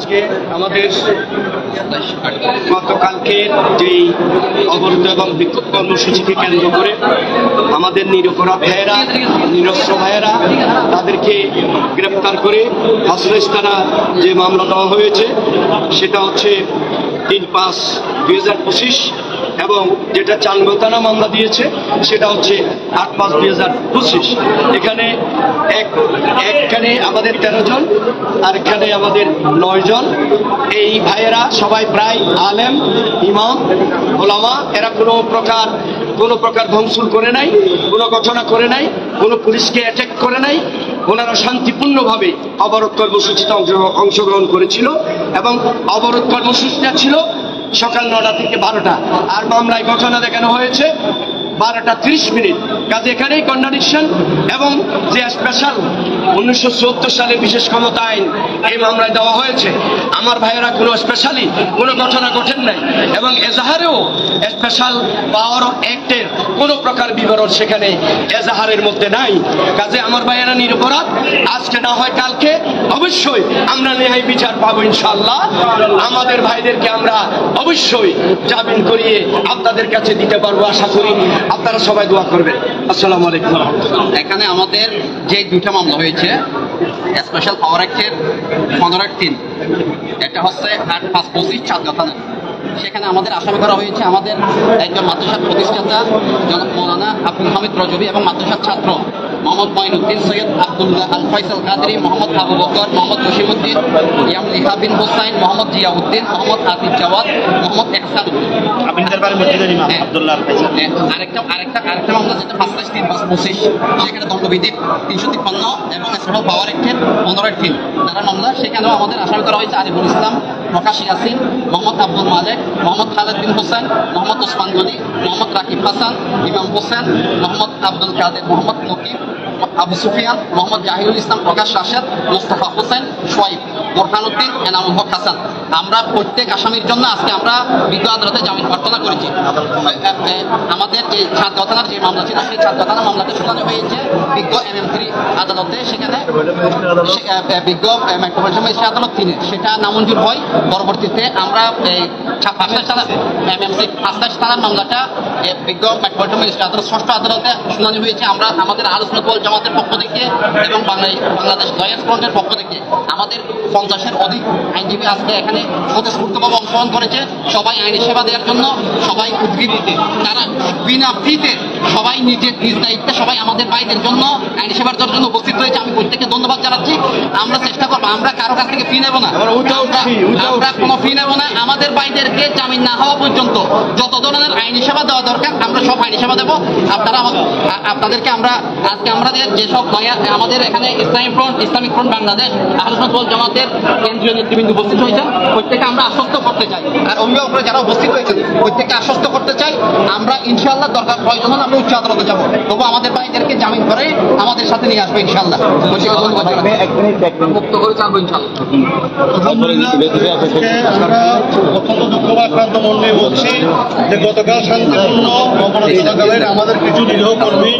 আজকে আমাদের গতকালকের যেই অবরোধ এবং বিক্ষোভ কর্মসূচিকে কেন্দ্র করে আমাদের নিরপরাধ ভাইয়েরা, নিরস্ত্র ভাইয়েরা, তাদেরকে গ্রেপ্তার করে হাসরেস থানা যে মামলা দেওয়া হয়েছে সেটা হচ্ছে 3/5/2025 এবং যেটা চাঙ্গতানা মামলা দিয়েছে সেটা হচ্ছে 8/5/2025। এখানে একখানে আমাদের 13 জন আর এখানে আমাদের 9 জন। এই ভাইয়েরা সবাই প্রায় আলেম, ইমাম, ওলামা। এরা কোনো প্রকার ধ্বংসুল করে নাই, কোনো ঘটনা করে নাই, কোনো পুলিশকে অ্যাটাক করে নাই। ওনারা শান্তিপূর্ণভাবে অবরোধ কর্মসূচিতে অংশগ্রহণ করেছিল এবং অবরোধ কর্মসূচিটা ছিল সকাল 9টা থেকে 12টা। আর মামলায় ঘটনা দেখানো হয়েছে 12টা 30 মিনিট। কাজে এখানেই কন্ট্রাডিকশন। এবং যে স্পেশাল 1974 সালে বিশেষ ক্ষমতা আইন এই মামলায় দেওয়া হয়েছে, আমার ভাইয়েরা কোনো স্পেশালি কোনো ঘটনা ঘটেন নাই এবং এজাহারেও স্পেশাল পাওয়ার অ্যাক্টের কোনো প্রকার বিবরণ সেখানে এজাহারের মধ্যে নাই। কাজে আমার ভাইয়েরা নিরপরাধ। আজকে না হয় কালকে অবশ্যই আমরা ন্যায় বিচার পাবো ইনশাআল্লাহ। আমাদের ভাইদেরকে আমরা অবশ্যই জামিন করিয়ে আপনাদের কাছে দিতে পারবো আশা করি। আপনারা সবাই দোয়া করবেন। আসসালামু আলাইকুম। এখানে আমাদের যে দুইটা মামলা হয়েছে স্পেশাল পাওয়ার অ্যাক্টের 15/3, একটা হচ্ছে 8/5/25 চাঁদগাঁথানা। সেখানে আমাদের আসামি করা হয়েছে আমাদের একজন মাদ্রাসার প্রতিষ্ঠাতা জনাব মৌলানা আব্দুল হামিদ রজবি এবং মাদ্রাসার ছাত্র মোহাম্মদ মঈনুদ্দিন, সৈয়দ আব্দুল্লাহ আল ফয়সাল কাদরি, মোহাম্মদ আবু বকর, মোহাম্মদ জসিমউদ্দিন, ইয়ামলিহা বিন হুসাইন, মোহাম্মদ জিয়াউদ্দিন, মোহাম্মদ আতিফ জাওয়াদ, মোহাম্মদ এহসান উদ্দিন। আরেকটা মামলা যেটা 5/3/25, সেখানে দণ্ডবিধি 353 এবং স্পেশাল পাওয়ার অ্যাক্টের 15/3 যারা মামলা, সেখানেও আমাদের আসামি করা হয়েছে আরিফুল ইসলাম, প্রকাশ ইয়াসিন, মোহাম্মদ আব্দুল মালেক, মোহাম্মদ খালেদ বিন হোসেন, মোহাম্মদ ওসমান গনি, মোহাম্মদ রাকিব হাসান, ইমাম হোসেন, মোহাম্মদ আব্দুল কাদের, মোহাম্মদ নকিব, আবু সুফিয়ান, মোহাম্মদ জাহিরুল ইসলাম, প্রকাশ রাশেদ, মোস্তফা হোসেন, সোয়াইব, বোরহানুদ্দিন, এনামুল হক হাসান। আমরা প্রত্যেক আসামির জন্য আজকে আমরা বিজ্ঞ আদালতে জামিন প্রার্থনা করেছি। আমাদের যে চাঁদগাঁথানার যে মামলা ছিল সেই চাঁদগাঁথানা মামলাতে শুনানি হয়েছে বিজ্ঞ MM3 আদালতে। সেখানে বিজ্ঞ মেট্রোপলিটন ম্যাজিস্ট্রেট আদালত 3 সেটা নামঞ্জুর হয়। পরবর্তীতে আমরা MMC 5 মামলাটা বিজ্ঞ মেট্রোপলিটন ম্যাজিস্ট্রেট আদালত 6ষ্ঠ আদালতে শুনানি হয়েছে। আমরা আমাদের আহলে সুন্নাত ওয়াল জামাতের পক্ষ থেকে এবং বাংলাদেশ লয়ার্স ফ্রন্টের পক্ষ থেকে আমাদের 50-এর অধিক আইনজীবী আজকে এখানে স্বতঃস্ফূর্তভাবে অংশগ্রহণ করেছে। সবাই আইনি সেবা দেওয়ার জন্য সবাই উদ্গ্রীব, তারা বিনা ফিতে সবাই নিজের নিজ দায়িত্বে সবাই আমাদের ভাইদের জন্য আইনি সেবার জন্য উপস্থিত হয়েছে। আমি প্রত্যেককে ধন্যবাদ জানাচ্ছি। আমরা চেষ্টা করবো, আমরা কারো কাছ থেকে ফি নেব না, আমরা কোনো ফি নেব না। আমাদের ভাইদেরকে জামিন না হওয়া পর্যন্ত যত ধরনের আইনি সেবা দেওয়া দরকার আমরা সব আইনি সেবা দেবো। আপনাদেরকে আমরা আজকে আমাদের যেসব আমাদের এখানে ইসলামিক ফ্রন্ট বাংলাদেশ আহলে সুন্নাত ওয়াল জামাতের কেন্দ্রীয় নেতৃবৃন্দ উপস্থিত হয়েছেন, প্রত্যেকে আমরা আশ্বস্ত করতে চাই। আর অভিভাবকরা যারা উপস্থিত হয়েছেন প্রত্যেককে আশ্বস্ত করতে চাই আমরা ইনশাআল্লাহ দরকার প্রয়োজন হলে আমরা উচ্চ আদালতে যাবো, তবু আমাদের ভাইদেরকে জামিন করে আমাদের সাথে নিয়ে আসবে ইনশাআল্লাহ। মুক্ত করে চাবো ইনশাআল্লাহ। আমরা অত্যন্ত দুঃখভাক্রান্ত মন নিয়ে বলছি যে গতকাল শান্তিপূর্ণ অবরোধ চলাকালীন আমাদের কিছু নিরীহ কর্মী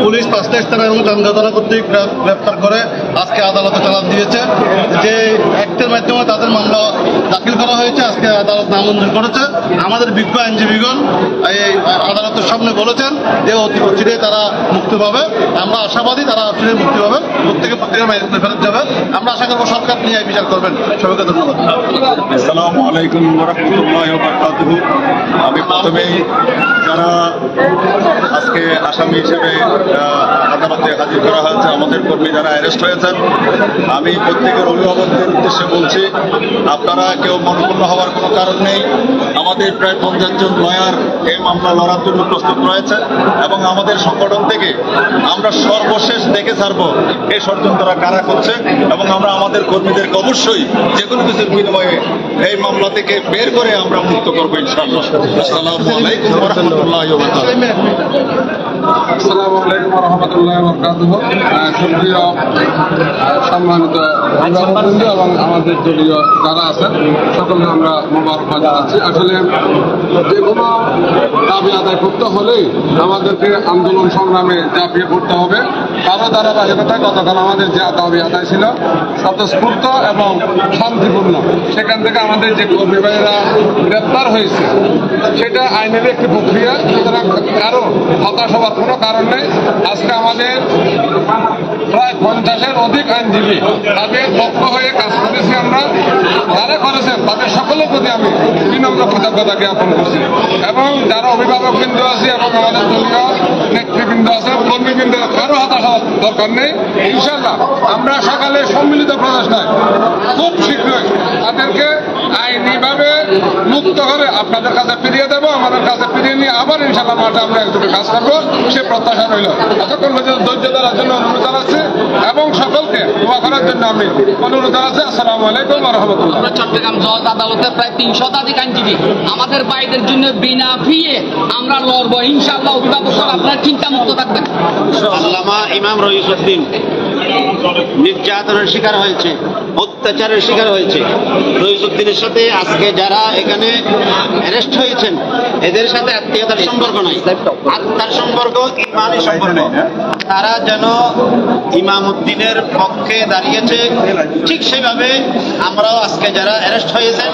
পুলিশ 5টা স্থানে এবং চাঁদগাঁথানা কর্তৃক গ্রেপ্তার করে আজকে আদালতে চালান দিয়েছে। যে অ্যাক্টের মাধ্যমে তাদের মামলা দাখিল করা হয়েছে আজকে আদালত নামঞ্জুর করেছে। আমাদের বিজ্ঞ আইনজীবীগণ এই আদালতের সামনে বলেছেন যে অতি অচিরে তারা মুক্তি পাবে। আমরা আশাবাদী তারা অচিরে মুক্তি পাবে, প্রত্যেকে প্রক্রিয়া মাইনে ফেরত যাবে। আমরা আশা করবো সরকার নিয়ে বিচার করবেন। সবাইকে ধন্যবাদ। আসসালামু আলাইকুম ওয়া রাহমাতুল্লাহি ওয়া বারাকাতুহু। আমি প্রথমেই যারা আজকে আসামি হিসেবে আদালতে হাজির করা হয়েছে, আমাদের কর্মী যারা অ্যারেস্ট হয়েছেন, আমি প্রত্যেকের অভিভাবকদের উদ্দেশ্যে বলছি আপনারা কেউ মনক্ষুণ্ণ হওয়ার কোনো কারণ নেই। আমাদের প্রায় 50 জন লয়ার এই মামলা লড়ার জন্য প্রস্তুত রয়েছে এবং আমাদের সংগঠন থেকে আমরা সর্বশেষ দেখে ছাড়বো এই ষড়যন্ত্ররা কারা করছে এবং আমরা আমাদের কর্মীদেরকে অবশ্যই যে কোনো কিছুর বিনিময়ে এই মামলা থেকে বের করে আমরা মুক্ত করবো ইনশাআল্লাহ। আসসালামু আলাইকুম ওয়া রাহমাতুল্লাহি ওয়া বারাকাতুহু। আসসালামু আলাইকুম ওয়া রাহমাতুল্লাহি ওয়া বারাকাতুহু। সুপ্রিয় সম্মানিত অভিভাবকবৃন্দ এবং আমাদের দলীয় যারা আছেন সকলকে আমরা মোবারকবাদ জানাচ্ছি। আসলে যে কোনো দাবি আদায় করতে হলেই আমাদেরকে আন্দোলন সংগ্রামে ঝাঁপিয়ে পড়তে হবে। তারও ধারাবাহিকতায় গতকাল আমাদের যে দাবি আদায় ছিল স্বতঃস্ফূর্ত এবং শান্তিপূর্ণ, সেখান থেকে আমাদের যে কর্মী ভাইয়েরা গ্রেপ্তার হয়েছে সেটা আইনের একটি প্রক্রিয়া, সুতরাং কারো হতাশ হওয়ার কোনো কারণ নেই। আজকে আমাদের প্রায় 50-এর অধিক আইনজীবী তাদের পক্ষ হয়ে কাজ করেছি আমরা, যারা করেছেন তাদের সকলের প্রতি আমি বিনম্র কৃতজ্ঞতা জ্ঞাপন করছি। এবং যারা অভিভাবকবৃন্দ আছে এবং আমাদের দলীয় নেতৃবৃন্দ আছে, কর্মীবৃন্দ, কারো হতাশ হওয়ার দরকার নেই। ইনশাল্লাহ আমরা সকালে সম্মিলিত প্রচেষ্টায় খুব শীঘ্রই তাদেরকে আইনিভাবে মুক্ত করে আপনাদের কাছে ফিরিয়ে দেবো, আমাদের কাছে ফিরিয়ে নিয়ে আবার ইনশাল্লাহ মাঠে আমরা একজনের কাজ করবো, সে প্রত্যাশা রইল। এতক্ষণ পর্যন্ত ধৈর্য ধরার জন্য অনুরোধ জানাচ্ছি এবং সকলকে দোয়া করার জন্য আমি অনুরোধ জানাচ্ছি। আসসালামু আলাইকুম ওয়া রাহমাতুল্লাহ। চট্টগ্রাম জজ আদালতে প্রায় 300 আইনজীবী আমাদের ভাইদের জন্য বিনা ফিয়ে আমরা লড়বো ইনশাআল্লাহ। অভিভাবক আপনার চিন্তা মুক্ত থাকবেন। আল্লামা ইমাম রইসউদ্দিন নির্যাতনের শিকার হয়েছে, অত্যাচারের শিকার হয়েছে। রইসউদ্দিনের সাথে আজকে যারা এখানে অ্যারেস্ট হয়েছেন এদের সাথে আত্মীয়তার সম্পর্ক নাই, আত্মার সম্পর্ক, ইমানি সম্পর্ক। তারা যেন ইমাম উদ্দিনের পক্ষে দাঁড়িয়েছে, ঠিক সেভাবে আমরাও আজকে যারা অ্যারেস্ট হয়েছেন